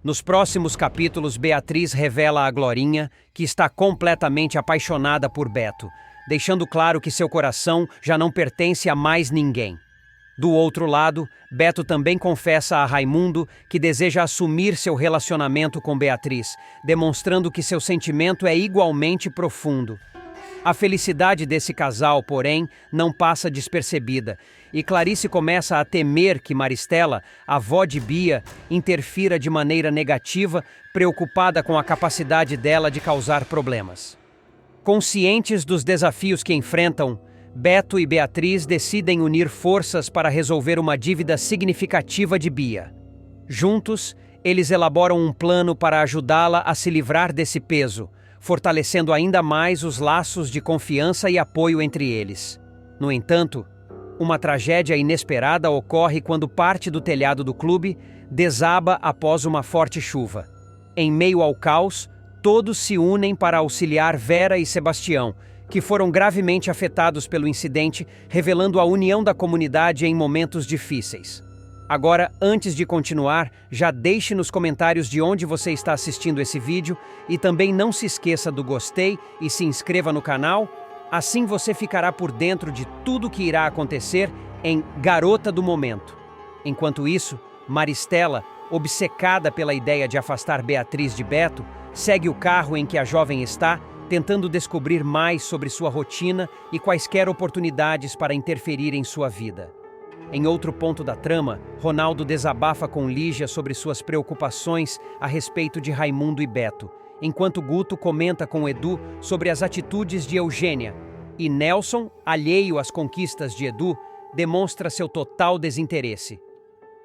Nos próximos capítulos, Beatriz revela a Glorinha que está completamente apaixonada por Beto, deixando claro que seu coração já não pertence a mais ninguém. Do outro lado, Beto também confessa a Raimundo que deseja assumir seu relacionamento com Beatriz, demonstrando que seu sentimento é igualmente profundo. A felicidade desse casal, porém, não passa despercebida, e Clarice começa a temer que Maristela, avó de Bia, interfira de maneira negativa, preocupada com a capacidade dela de causar problemas. Conscientes dos desafios que enfrentam, Beto e Beatriz decidem unir forças para resolver uma dívida significativa de Bia. Juntos, eles elaboram um plano para ajudá-la a se livrar desse peso, fortalecendo ainda mais os laços de confiança e apoio entre eles. No entanto, uma tragédia inesperada ocorre quando parte do telhado do clube desaba após uma forte chuva. Em meio ao caos, todos se unem para auxiliar Vera e Sebastião, que foram gravemente afetados pelo incidente, revelando a união da comunidade em momentos difíceis. Agora, antes de continuar, já deixe nos comentários de onde você está assistindo esse vídeo e também não se esqueça do gostei e se inscreva no canal, assim você ficará por dentro de tudo que irá acontecer em Garota do Momento. Enquanto isso, Maristela, obcecada pela ideia de afastar Beatriz de Beto, segue o carro em que a jovem está, tentando descobrir mais sobre sua rotina e quaisquer oportunidades para interferir em sua vida. Em outro ponto da trama, Ronaldo desabafa com Lígia sobre suas preocupações a respeito de Raimundo e Beto, enquanto Guto comenta com Edu sobre as atitudes de Eugênia, e Nelson, alheio às conquistas de Edu, demonstra seu total desinteresse.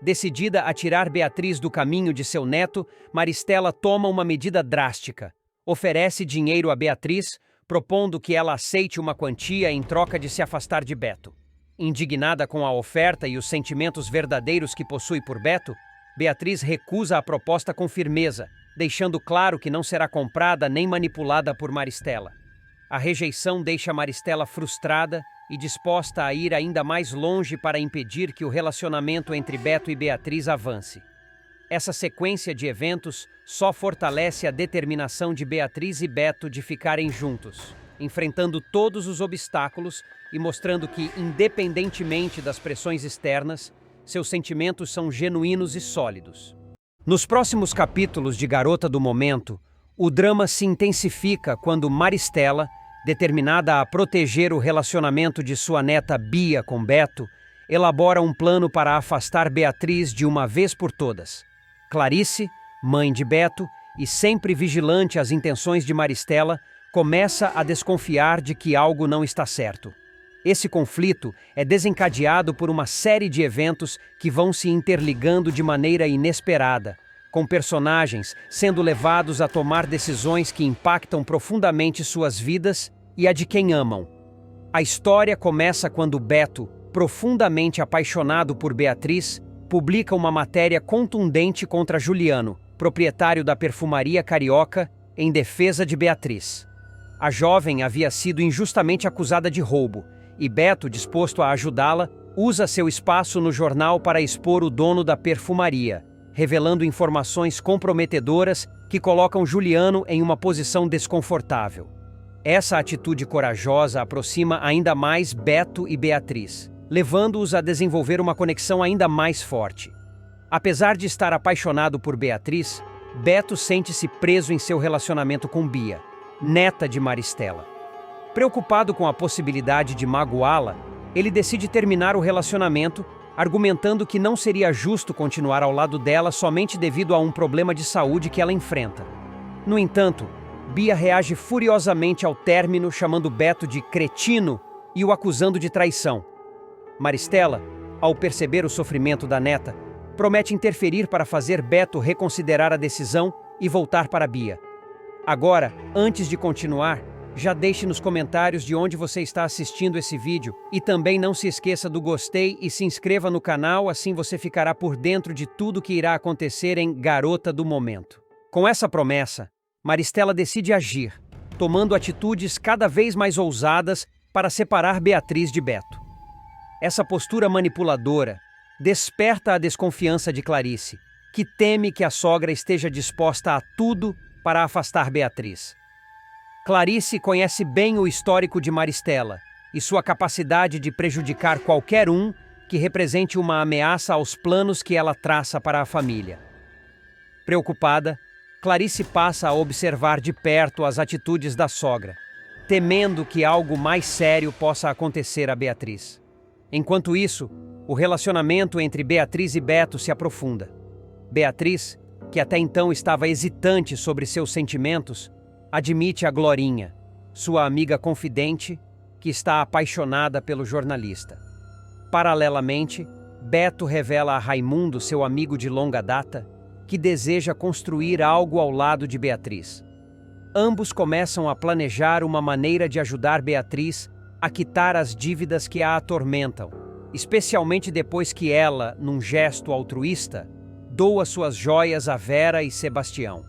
Decidida a tirar Beatriz do caminho de seu neto, Maristela toma uma medida drástica. Oferece dinheiro a Beatriz, propondo que ela aceite uma quantia em troca de se afastar de Beto. Indignada com a oferta e os sentimentos verdadeiros que possui por Beto, Beatriz recusa a proposta com firmeza, deixando claro que não será comprada nem manipulada por Maristela. A rejeição deixa Maristela frustrada e disposta a ir ainda mais longe para impedir que o relacionamento entre Beto e Beatriz avance. Essa sequência de eventos só fortalece a determinação de Beatriz e Beto de ficarem juntos, enfrentando todos os obstáculos e mostrando que, independentemente das pressões externas, seus sentimentos são genuínos e sólidos. Nos próximos capítulos de Garota do Momento, o drama se intensifica quando Maristela, determinada a proteger o relacionamento de sua neta Bia com Beto, elabora um plano para afastar Beatriz de uma vez por todas. Clarice, mãe de Beto e sempre vigilante às intenções de Maristela, começa a desconfiar de que algo não está certo. Esse conflito é desencadeado por uma série de eventos que vão se interligando de maneira inesperada, com personagens sendo levados a tomar decisões que impactam profundamente suas vidas e a de quem amam. A história começa quando Beto, profundamente apaixonado por Beatriz, publica uma matéria contundente contra Juliano, proprietário da perfumaria Carioca, em defesa de Beatriz. A jovem havia sido injustamente acusada de roubo, e Beto, disposto a ajudá-la, usa seu espaço no jornal para expor o dono da perfumaria, revelando informações comprometedoras que colocam Juliano em uma posição desconfortável. Essa atitude corajosa aproxima ainda mais Beto e Beatriz, levando-os a desenvolver uma conexão ainda mais forte. Apesar de estar apaixonado por Beatriz, Beto sente-se preso em seu relacionamento com Bia, neta de Maristela. Preocupado com a possibilidade de magoá-la, ele decide terminar o relacionamento, argumentando que não seria justo continuar ao lado dela somente devido a um problema de saúde que ela enfrenta. No entanto, Bia reage furiosamente ao término, chamando Beto de cretino e o acusando de traição. Maristela, ao perceber o sofrimento da neta, promete interferir para fazer Beto reconsiderar a decisão e voltar para Bia. Agora, antes de continuar, já deixe nos comentários de onde você está assistindo esse vídeo e também não se esqueça do gostei e se inscreva no canal, assim você ficará por dentro de tudo que irá acontecer em Garota do Momento. Com essa promessa, Maristela decide agir, tomando atitudes cada vez mais ousadas para separar Beatriz de Beto. Essa postura manipuladora desperta a desconfiança de Clarice, que teme que a sogra esteja disposta a tudo para afastar Beatriz. Clarice conhece bem o histórico de Maristela e sua capacidade de prejudicar qualquer um que represente uma ameaça aos planos que ela traça para a família. Preocupada, Clarice passa a observar de perto as atitudes da sogra, temendo que algo mais sério possa acontecer a Beatriz. Enquanto isso, o relacionamento entre Beatriz e Beto se aprofunda. Beatriz, que até então estava hesitante sobre seus sentimentos, admite a Glorinha, sua amiga confidente, que está apaixonada pelo jornalista. Paralelamente, Beto revela a Raimundo, seu amigo de longa data, que deseja construir algo ao lado de Beatriz. Ambos começam a planejar uma maneira de ajudar Beatriz a quitar as dívidas que a atormentam, especialmente depois que ela, num gesto altruísta, doa suas joias a Vera e Sebastião.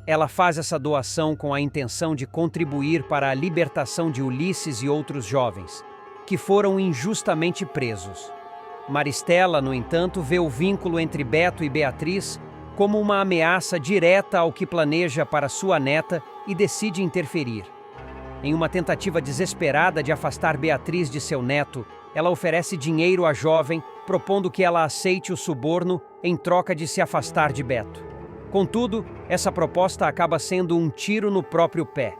Ela faz essa doação com a intenção de contribuir para a libertação de Ulisses e outros jovens, que foram injustamente presos. Maristela, no entanto, vê o vínculo entre Beto e Beatriz como uma ameaça direta ao que planeja para sua neta e decide interferir. Em uma tentativa desesperada de afastar Beatriz de seu neto, ela oferece dinheiro à jovem, propondo que ela aceite o suborno em troca de se afastar de Beto. Contudo, essa proposta acaba sendo um tiro no próprio pé.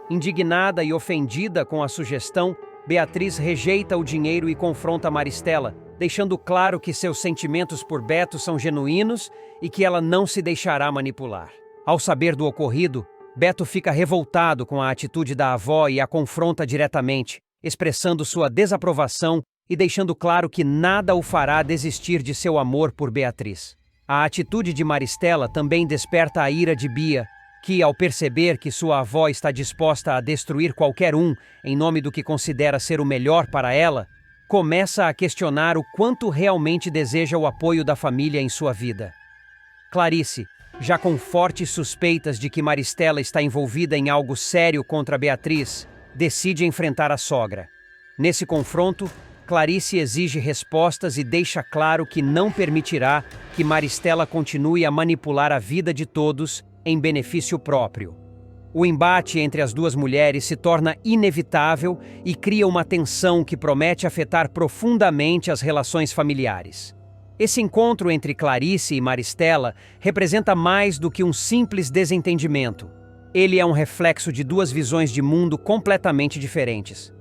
Indignada e ofendida com a sugestão, Beatriz rejeita o dinheiro e confronta Maristela, deixando claro que seus sentimentos por Beto são genuínos e que ela não se deixará manipular. Ao saber do ocorrido, Beto fica revoltado com a atitude da avó e a confronta diretamente, expressando sua desaprovação e deixando claro que nada o fará desistir de seu amor por Beatriz. A atitude de Maristela também desperta a ira de Bia, que, ao perceber que sua avó está disposta a destruir qualquer um em nome do que considera ser o melhor para ela, começa a questionar o quanto realmente deseja o apoio da família em sua vida. Clarice, já com fortes suspeitas de que Maristela está envolvida em algo sério contra Beatriz, decide enfrentar a sogra. Nesse confronto, Clarice exige respostas e deixa claro que não permitirá que Maristela continue a manipular a vida de todos em benefício próprio. O embate entre as duas mulheres se torna inevitável e cria uma tensão que promete afetar profundamente as relações familiares. Esse encontro entre Clarice e Maristela representa mais do que um simples desentendimento. Ele é um reflexo de duas visões de mundo completamente diferentes.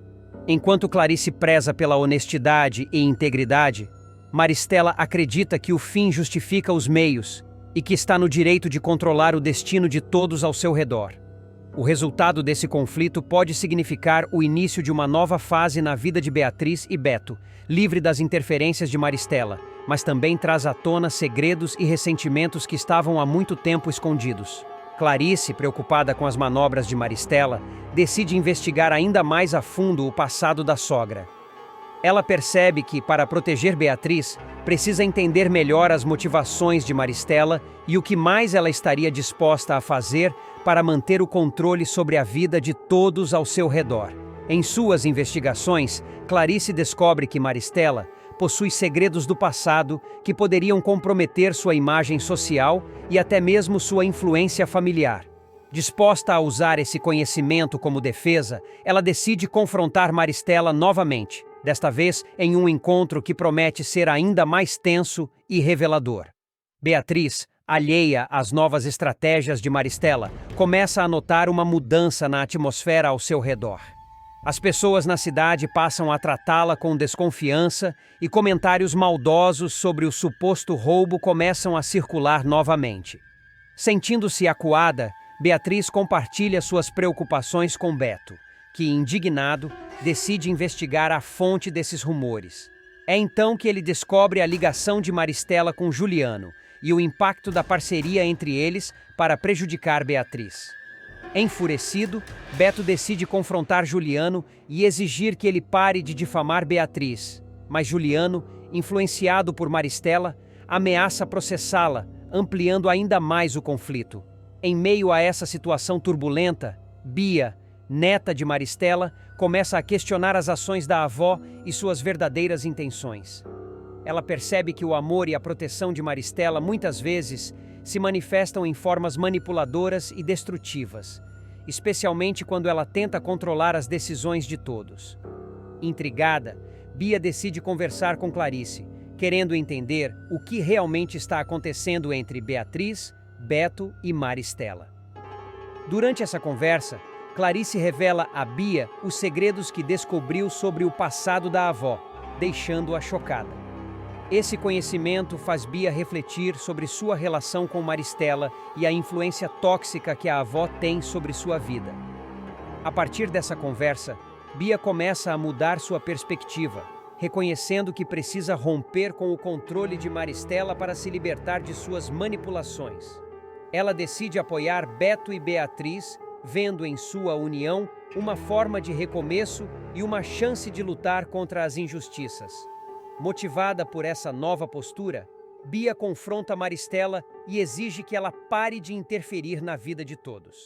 Enquanto Clarice preza pela honestidade e integridade, Maristela acredita que o fim justifica os meios e que está no direito de controlar o destino de todos ao seu redor. O resultado desse conflito pode significar o início de uma nova fase na vida de Beatriz e Beto, livre das interferências de Maristela, mas também traz à tona segredos e ressentimentos que estavam há muito tempo escondidos. Clarice, preocupada com as manobras de Maristela, decide investigar ainda mais a fundo o passado da sogra. Ela percebe que, para proteger Beatriz, precisa entender melhor as motivações de Maristela e o que mais ela estaria disposta a fazer para manter o controle sobre a vida de todos ao seu redor. Em suas investigações, Clarice descobre que Maristela possui segredos do passado que poderiam comprometer sua imagem social e até mesmo sua influência familiar. Disposta a usar esse conhecimento como defesa, ela decide confrontar Maristela novamente, desta vez em um encontro que promete ser ainda mais tenso e revelador. Beatriz, alheia às novas estratégias de Maristela, começa a notar uma mudança na atmosfera ao seu redor. As pessoas na cidade passam a tratá-la com desconfiança e comentários maldosos sobre o suposto roubo começam a circular novamente. Sentindo-se acuada, Beatriz compartilha suas preocupações com Beto, que, indignado, decide investigar a fonte desses rumores. É então que ele descobre a ligação de Maristela com Juliano e o impacto da parceria entre eles para prejudicar Beatriz. Enfurecido, Beto decide confrontar Juliano e exigir que ele pare de difamar Beatriz, mas Juliano, influenciado por Maristela, ameaça processá-la, ampliando ainda mais o conflito. Em meio a essa situação turbulenta, Bia, neta de Maristela, começa a questionar as ações da avó e suas verdadeiras intenções. Ela percebe que o amor e a proteção de Maristela muitas vezes se manifestam em formas manipuladoras e destrutivas, especialmente quando ela tenta controlar as decisões de todos. Intrigada, Bia decide conversar com Clarice, querendo entender o que realmente está acontecendo entre Beatriz, Beto e Maristela. Durante essa conversa, Clarice revela a Bia os segredos que descobriu sobre o passado da avó, deixando-a chocada. Esse conhecimento faz Bia refletir sobre sua relação com Maristela e a influência tóxica que a avó tem sobre sua vida. A partir dessa conversa, Bia começa a mudar sua perspectiva, reconhecendo que precisa romper com o controle de Maristela para se libertar de suas manipulações. Ela decide apoiar Beto e Beatriz, vendo em sua união uma forma de recomeço e uma chance de lutar contra as injustiças. Motivada por essa nova postura, Bia confronta Maristela e exige que ela pare de interferir na vida de todos.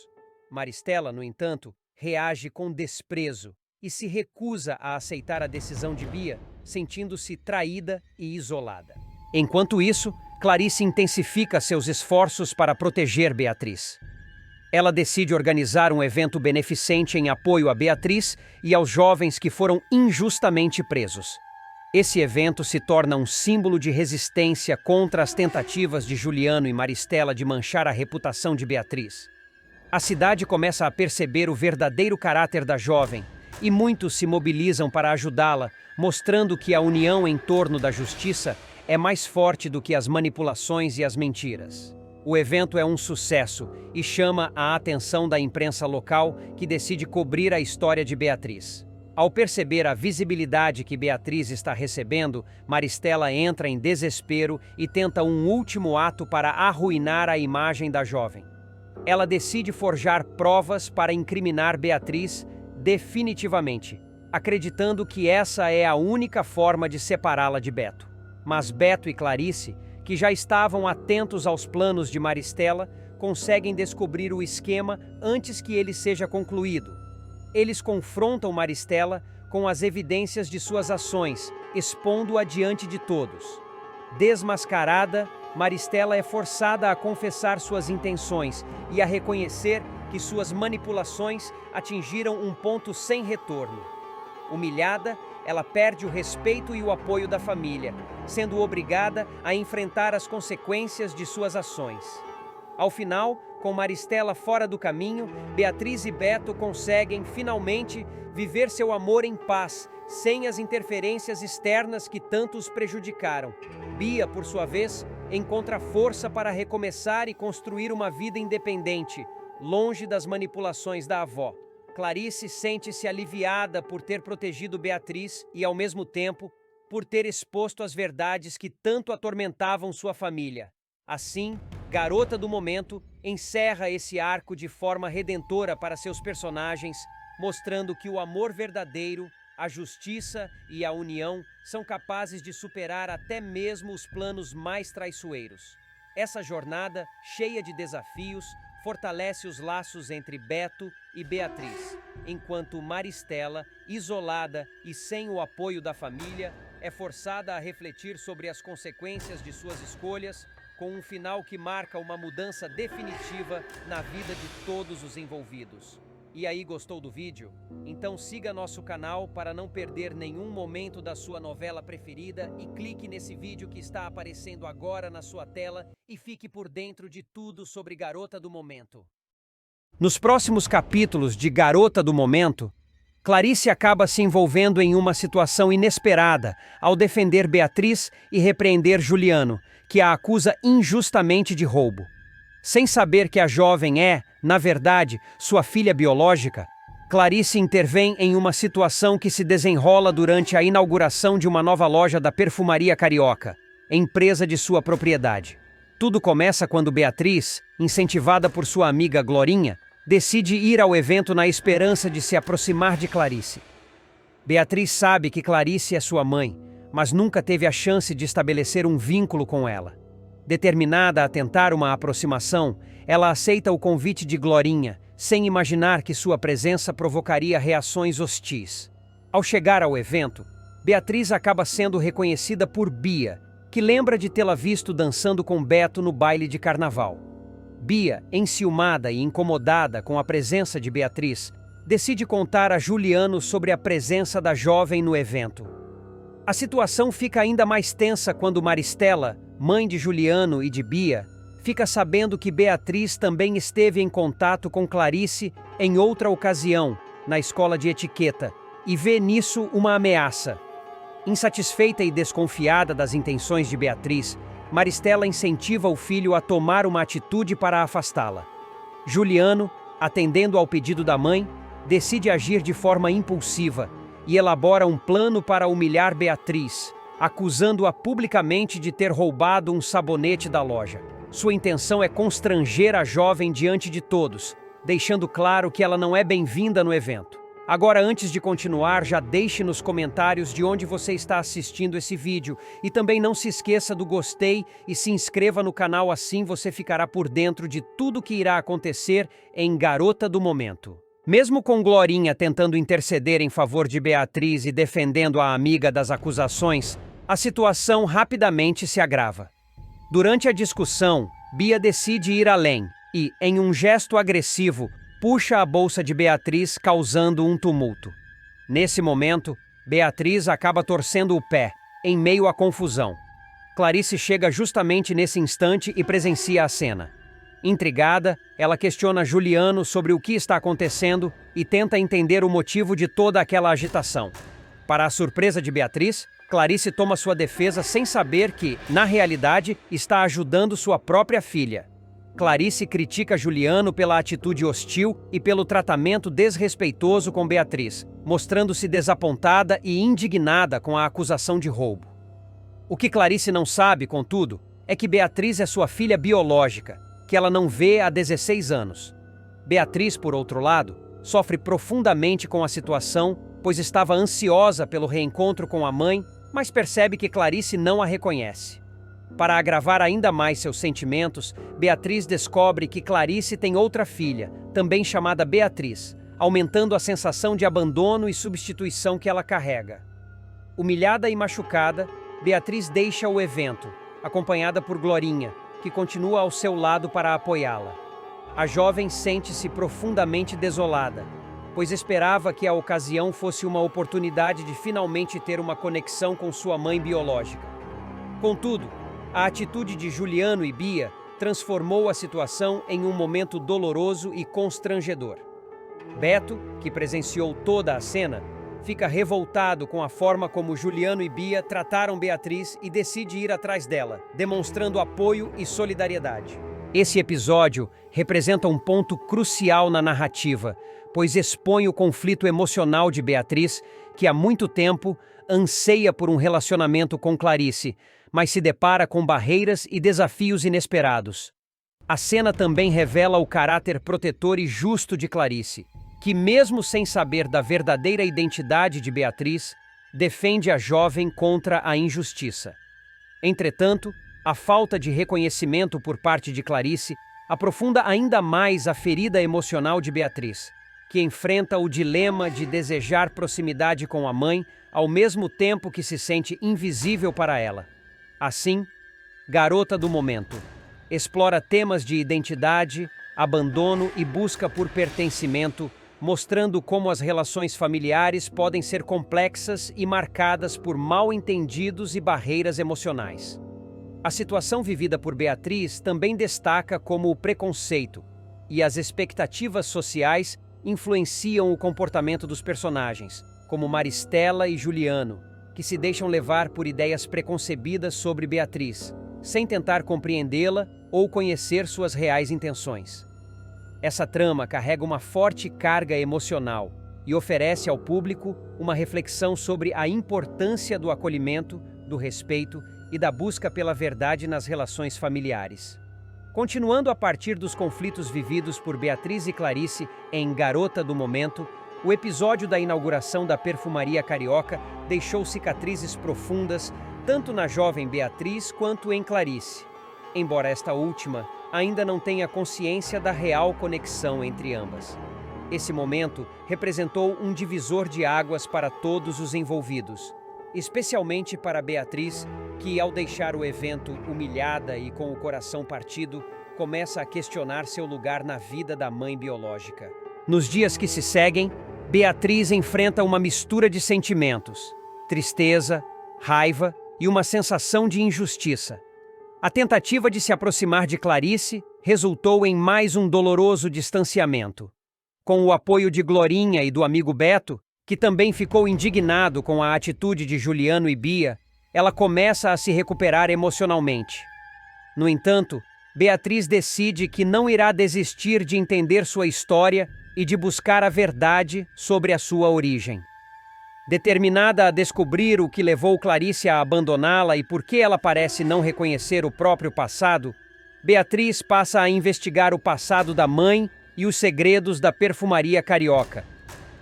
Maristela, no entanto, reage com desprezo e se recusa a aceitar a decisão de Bia, sentindo-se traída e isolada. Enquanto isso, Clarice intensifica seus esforços para proteger Beatriz. Ela decide organizar um evento beneficente em apoio a Beatriz e aos jovens que foram injustamente presos. Esse evento se torna um símbolo de resistência contra as tentativas de Juliano e Maristela de manchar a reputação de Beatriz. A cidade começa a perceber o verdadeiro caráter da jovem e muitos se mobilizam para ajudá-la, mostrando que a união em torno da justiça é mais forte do que as manipulações e as mentiras. O evento é um sucesso e chama a atenção da imprensa local, que decide cobrir a história de Beatriz. Ao perceber a visibilidade que Beatriz está recebendo, Maristela entra em desespero e tenta um último ato para arruinar a imagem da jovem. Ela decide forjar provas para incriminar Beatriz definitivamente, acreditando que essa é a única forma de separá-la de Beto. Mas Beto e Clarice, que já estavam atentos aos planos de Maristela, conseguem descobrir o esquema antes que ele seja concluído. Eles confrontam Maristela com as evidências de suas ações, expondo-a diante de todos. Desmascarada, Maristela é forçada a confessar suas intenções e a reconhecer que suas manipulações atingiram um ponto sem retorno. Humilhada, ela perde o respeito e o apoio da família, sendo obrigada a enfrentar as consequências de suas ações. Ao final, com Maristela fora do caminho, Beatriz e Beto conseguem, finalmente, viver seu amor em paz, sem as interferências externas que tanto os prejudicaram. Bia, por sua vez, encontra força para recomeçar e construir uma vida independente, longe das manipulações da avó. Clarice sente-se aliviada por ter protegido Beatriz e, ao mesmo tempo, por ter exposto as verdades que tanto atormentavam sua família. Assim, Garota do Momento encerra esse arco de forma redentora para seus personagens, mostrando que o amor verdadeiro, a justiça e a união são capazes de superar até mesmo os planos mais traiçoeiros. Essa jornada, cheia de desafios, fortalece os laços entre Beto e Beatriz, enquanto Maristela, isolada e sem o apoio da família, é forçada a refletir sobre as consequências de suas escolhas, com um final que marca uma mudança definitiva na vida de todos os envolvidos. E aí, gostou do vídeo? Então siga nosso canal para não perder nenhum momento da sua novela preferida e clique nesse vídeo que está aparecendo agora na sua tela e fique por dentro de tudo sobre Garota do Momento. Nos próximos capítulos de Garota do Momento, Clarice acaba se envolvendo em uma situação inesperada ao defender Beatriz e repreender Juliano, que a acusa injustamente de roubo. Sem saber que a jovem é, na verdade, sua filha biológica, Clarice intervém em uma situação que se desenrola durante a inauguração de uma nova loja da Perfumaria Carioca, empresa de sua propriedade. Tudo começa quando Beatriz, incentivada por sua amiga Glorinha, decide ir ao evento na esperança de se aproximar de Clarice. Beatriz sabe que Clarice é sua mãe, mas nunca teve a chance de estabelecer um vínculo com ela. Determinada a tentar uma aproximação, ela aceita o convite de Glorinha, sem imaginar que sua presença provocaria reações hostis. Ao chegar ao evento, Beatriz acaba sendo reconhecida por Bia, que lembra de tê-la visto dançando com Beto no baile de carnaval. Bia, enciumada e incomodada com a presença de Beatriz, decide contar a Juliano sobre a presença da jovem no evento. A situação fica ainda mais tensa quando Maristela, mãe de Juliano e de Bia, fica sabendo que Beatriz também esteve em contato com Clarice em outra ocasião, na escola de etiqueta, e vê nisso uma ameaça. Insatisfeita e desconfiada das intenções de Beatriz, Maristela incentiva o filho a tomar uma atitude para afastá-la. Juliano, atendendo ao pedido da mãe, decide agir de forma impulsiva e elabora um plano para humilhar Beatriz, acusando-a publicamente de ter roubado um sabonete da loja. Sua intenção é constranger a jovem diante de todos, deixando claro que ela não é bem-vinda no evento. Agora, antes de continuar, já deixe nos comentários de onde você está assistindo esse vídeo e também não se esqueça do gostei e se inscreva no canal, assim você ficará por dentro de tudo que irá acontecer em Garota do Momento. Mesmo com Glorinha tentando interceder em favor de Beatriz e defendendo a amiga das acusações, a situação rapidamente se agrava. Durante a discussão, Bia decide ir além e, em um gesto agressivo, puxa a bolsa de Beatriz, causando um tumulto. Nesse momento, Beatriz acaba torcendo o pé, em meio à confusão. Clarice chega justamente nesse instante e presencia a cena. Intrigada, ela questiona Juliano sobre o que está acontecendo e tenta entender o motivo de toda aquela agitação. Para a surpresa de Beatriz, Clarice toma sua defesa sem saber que, na realidade, está ajudando sua própria filha. Clarice critica Juliano pela atitude hostil e pelo tratamento desrespeitoso com Beatriz, mostrando-se desapontada e indignada com a acusação de roubo. O que Clarice não sabe, contudo, é que Beatriz é sua filha biológica, que ela não vê há 16 anos. Beatriz, por outro lado, sofre profundamente com a situação, pois estava ansiosa pelo reencontro com a mãe, mas percebe que Clarice não a reconhece. Para agravar ainda mais seus sentimentos, Beatriz descobre que Clarice tem outra filha, também chamada Beatriz, aumentando a sensação de abandono e substituição que ela carrega. Humilhada e machucada, Beatriz deixa o evento, acompanhada por Glorinha, que continua ao seu lado para apoiá-la. A jovem sente-se profundamente desolada, pois esperava que a ocasião fosse uma oportunidade de finalmente ter uma conexão com sua mãe biológica. Contudo, a atitude de Juliano e Bia transformou a situação em um momento doloroso e constrangedor. Beto, que presenciou toda a cena, fica revoltado com a forma como Juliano e Bia trataram Beatriz e decide ir atrás dela, demonstrando apoio e solidariedade. Esse episódio representa um ponto crucial na narrativa, pois expõe o conflito emocional de Beatriz, que há muito tempo anseia por um relacionamento com Clarice, mas se depara com barreiras e desafios inesperados. A cena também revela o caráter protetor e justo de Clarice, que, mesmo sem saber da verdadeira identidade de Beatriz, defende a jovem contra a injustiça. Entretanto, a falta de reconhecimento por parte de Clarice aprofunda ainda mais a ferida emocional de Beatriz, que enfrenta o dilema de desejar proximidade com a mãe ao mesmo tempo que se sente invisível para ela. Assim, Garota do Momento explora temas de identidade, abandono e busca por pertencimento, mostrando como as relações familiares podem ser complexas e marcadas por mal-entendidos e barreiras emocionais. A situação vivida por Beatriz também destaca como o preconceito e as expectativas sociais influenciam o comportamento dos personagens, como Maristela e Juliano, que se deixam levar por ideias preconcebidas sobre Beatriz, sem tentar compreendê-la ou conhecer suas reais intenções. Essa trama carrega uma forte carga emocional e oferece ao público uma reflexão sobre a importância do acolhimento, do respeito e da busca pela verdade nas relações familiares. Continuando a partir dos conflitos vividos por Beatriz e Clarice em Garota do Momento, o episódio da inauguração da perfumaria carioca deixou cicatrizes profundas tanto na jovem Beatriz quanto em Clarice, embora esta última ainda não tenha consciência da real conexão entre ambas. Esse momento representou um divisor de águas para todos os envolvidos. especialmente para Beatriz, que, ao deixar o evento humilhada e com o coração partido, começa a questionar seu lugar na vida da mãe biológica. Nos dias que se seguem, Beatriz enfrenta uma mistura de sentimentos: tristeza, raiva e uma sensação de injustiça. A tentativa de se aproximar de Clarice resultou em mais um doloroso distanciamento. Com o apoio de Glorinha e do amigo Beto, que também ficou indignado com a atitude de Juliano e Bia, ela começa a se recuperar emocionalmente. No entanto, Beatriz decide que não irá desistir de entender sua história e de buscar a verdade sobre a sua origem. Determinada a descobrir o que levou Clarice a abandoná-la e por que ela parece não reconhecer o próprio passado, Beatriz passa a investigar o passado da mãe e os segredos da perfumaria carioca.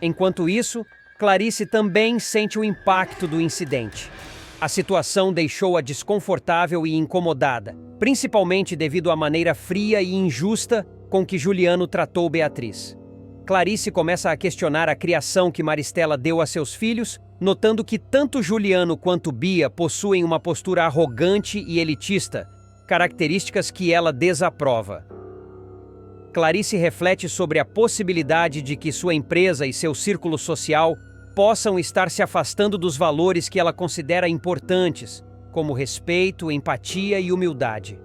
Enquanto isso, Clarice também sente o impacto do incidente. A situação deixou-a desconfortável e incomodada, principalmente devido à maneira fria e injusta com que Juliano tratou Beatriz. Clarice começa a questionar a criação que Maristela deu a seus filhos, notando que tanto Juliano quanto Bia possuem uma postura arrogante e elitista, características que ela desaprova. Clarice reflete sobre a possibilidade de que sua empresa e seu círculo social possam estar se afastando dos valores que ela considera importantes, como respeito, empatia e humildade.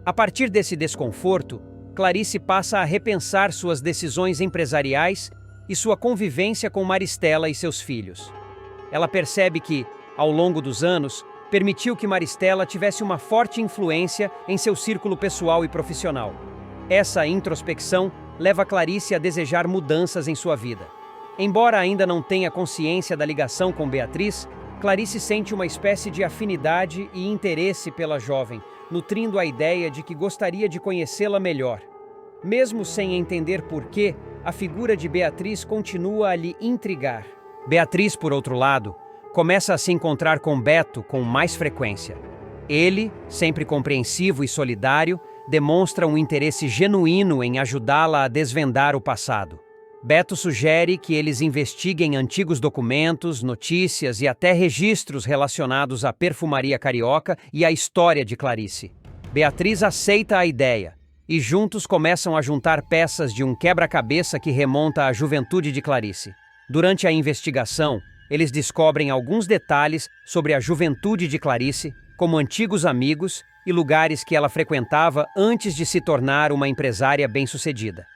A partir desse desconforto, Clarice passa a repensar suas decisões empresariais e sua convivência com Maristela e seus filhos. Ela percebe que, ao longo dos anos, permitiu que Maristela tivesse uma forte influência em seu círculo pessoal e profissional. Essa introspecção leva Clarice a desejar mudanças em sua vida. Embora ainda não tenha consciência da ligação com Beatriz, Clarice sente uma espécie de afinidade e interesse pela jovem, nutrindo a ideia de que gostaria de conhecê-la melhor. Mesmo sem entender por quê, a figura de Beatriz continua a lhe intrigar. Beatriz, por outro lado, começa a se encontrar com Beto com mais frequência. Ele, sempre compreensivo e solidário, demonstra um interesse genuíno em ajudá-la a desvendar o passado. Beto sugere que eles investiguem antigos documentos, notícias e até registros relacionados à perfumaria carioca e à história de Clarice. Beatriz aceita a ideia e juntos começam a juntar peças de um quebra-cabeça que remonta à juventude de Clarice. Durante a investigação, eles descobrem alguns detalhes sobre a juventude de Clarice, como antigos amigos e lugares que ela frequentava antes de se tornar uma empresária bem-sucedida.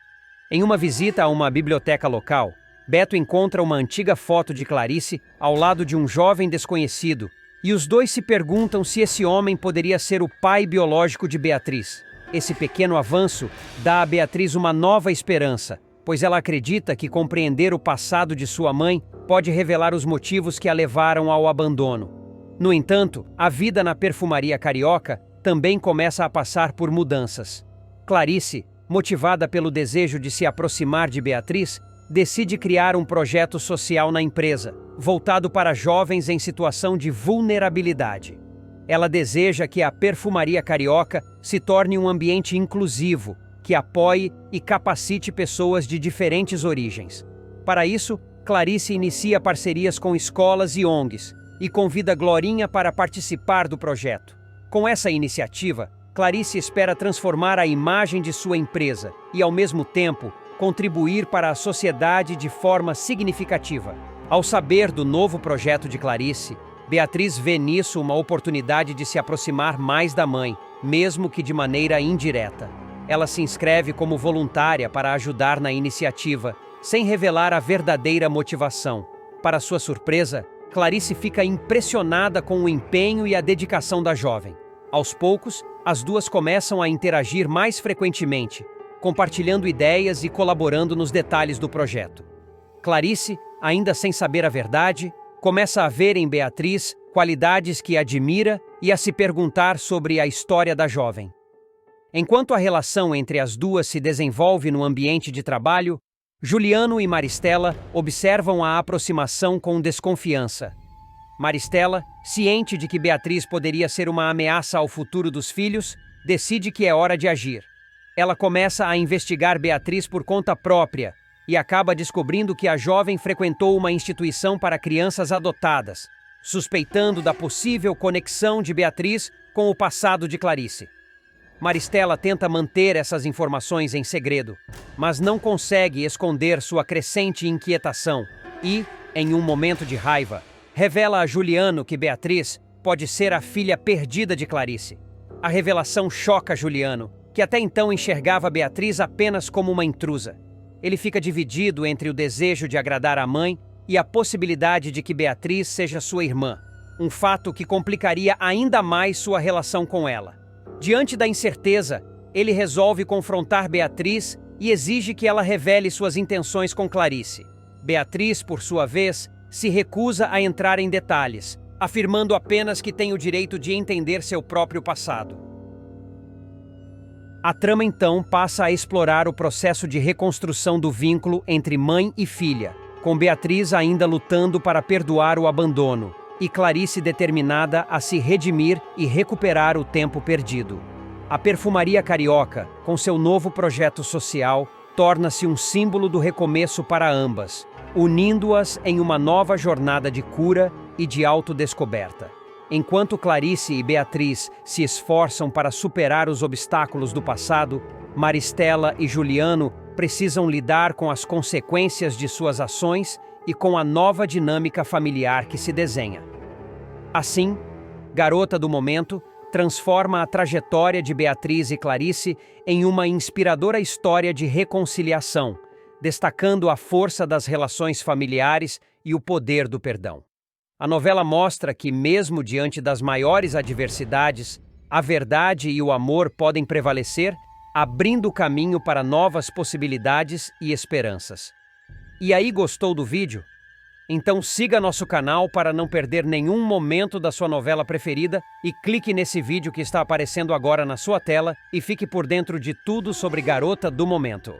Em uma visita a uma biblioteca local, Beto encontra uma antiga foto de Clarice ao lado de um jovem desconhecido, e os dois se perguntam se esse homem poderia ser o pai biológico de Beatriz. Esse pequeno avanço dá a Beatriz uma nova esperança, pois ela acredita que compreender o passado de sua mãe pode revelar os motivos que a levaram ao abandono. No entanto, a vida na perfumaria carioca também começa a passar por mudanças. Clarice, motivada pelo desejo de se aproximar de Beatriz, decide criar um projeto social na empresa, voltado para jovens em situação de vulnerabilidade. Ela deseja que a perfumaria carioca se torne um ambiente inclusivo, que apoie e capacite pessoas de diferentes origens. Para isso, Clarice inicia parcerias com escolas e ONGs e convida Glorinha para participar do projeto. Com essa iniciativa, Clarice espera transformar a imagem de sua empresa e, ao mesmo tempo, contribuir para a sociedade de forma significativa. Ao saber do novo projeto de Clarice, Beatriz vê nisso uma oportunidade de se aproximar mais da mãe, mesmo que de maneira indireta. Ela se inscreve como voluntária para ajudar na iniciativa, sem revelar a verdadeira motivação. Para sua surpresa, Clarice fica impressionada com o empenho e a dedicação da jovem. Aos poucos, as duas começam a interagir mais frequentemente, compartilhando ideias e colaborando nos detalhes do projeto. Clarice, ainda sem saber a verdade, começa a ver em Beatriz qualidades que admira e a se perguntar sobre a história da jovem. Enquanto a relação entre as duas se desenvolve no ambiente de trabalho, Juliano e Maristela observam a aproximação com desconfiança. Maristela, ciente de que Beatriz poderia ser uma ameaça ao futuro dos filhos, decide que é hora de agir. Ela começa a investigar Beatriz por conta própria e acaba descobrindo que a jovem frequentou uma instituição para crianças adotadas, suspeitando da possível conexão de Beatriz com o passado de Clarice. Maristela tenta manter essas informações em segredo, mas não consegue esconder sua crescente inquietação e, em um momento de raiva, revela a Juliano que Beatriz pode ser a filha perdida de Clarice. A revelação choca Juliano, que até então enxergava Beatriz apenas como uma intrusa. Ele fica dividido entre o desejo de agradar a mãe e a possibilidade de que Beatriz seja sua irmã, um fato que complicaria ainda mais sua relação com ela. Diante da incerteza, ele resolve confrontar Beatriz e exige que ela revele suas intenções com Clarice. Beatriz, por sua vez, se recusa a entrar em detalhes, afirmando apenas que tem o direito de entender seu próprio passado. A trama então passa a explorar o processo de reconstrução do vínculo entre mãe e filha, com Beatriz ainda lutando para perdoar o abandono e Clarice determinada a se redimir e recuperar o tempo perdido. A Perfumaria Carioca, com seu novo projeto social, torna-se um símbolo do recomeço para ambas, unindo-as em uma nova jornada de cura e de autodescoberta. Enquanto Clarice e Beatriz se esforçam para superar os obstáculos do passado, Maristela e Juliano precisam lidar com as consequências de suas ações e com a nova dinâmica familiar que se desenha. Assim, Garota do Momento transforma a trajetória de Beatriz e Clarice em uma inspiradora história de reconciliação, destacando a força das relações familiares e o poder do perdão. A novela mostra que, mesmo diante das maiores adversidades, a verdade e o amor podem prevalecer, abrindo caminho para novas possibilidades e esperanças. E aí, gostou do vídeo? Então siga nosso canal para não perder nenhum momento da sua novela preferida e clique nesse vídeo que está aparecendo agora na sua tela e fique por dentro de tudo sobre Garota do Momento.